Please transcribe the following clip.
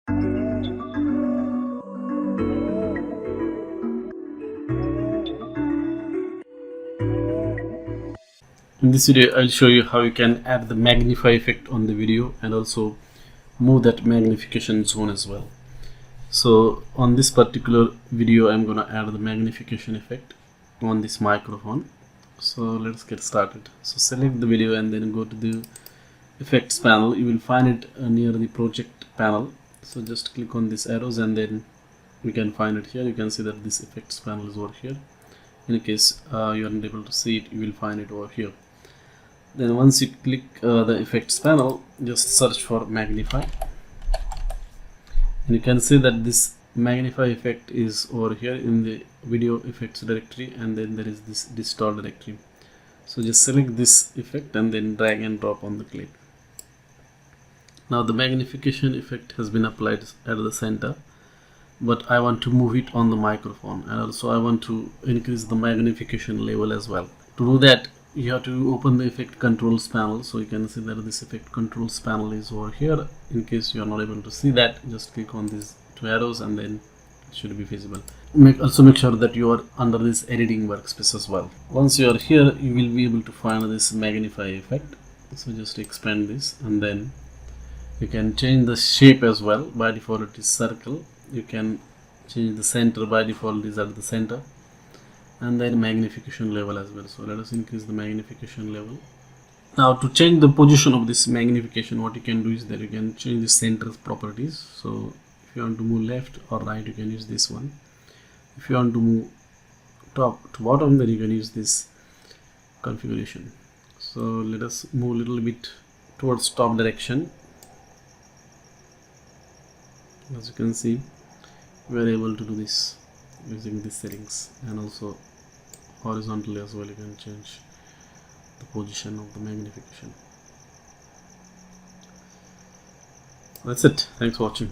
In this video, I'll show you how you can add the magnify effect on the video and also move that magnification zone as well. So on this particular video, I'm gonna add the magnification effect on this microphone. So let's get started. So select the video and then go to the effects panel. You will find it near the project panel. So just click on these arrows and then we can find it here. You can see that this effects panel is over here. In case you aren't able to see it, you will find it over here. Then once you click the effects panel, just search for magnify, and you can see that this magnify effect is over here in the video effects directory, and then there is this distort directory. So just select this effect and then drag and drop on the clip. Now the magnification effect has been applied at the center, but I want to move it on the microphone, and also I want to increase the magnification level as well. To do that, you have to open the effect controls panel. So you can see that this effect controls panel is over here. In case you are not able to see that, just click on these two arrows and then it should be visible. Also make sure that you are under this editing workspace as well. Once you are here, you will be able to find this magnify effect. So just expand this, and then you can change the shape as well. By default it is circle. You can change the center. By default these are the center, and then magnification level as well. So let us increase the magnification level. Now to change the position of this magnification, what you can do is that you can change the center properties. So if you want to move left or right, you can use this one. If you want to move top to bottom, then you can use this configuration. So let us move a little bit towards top direction. As you can see, we are able to do this using these settings, and also horizontally as well. You can change the position of the magnification. That's it. Thanks for watching.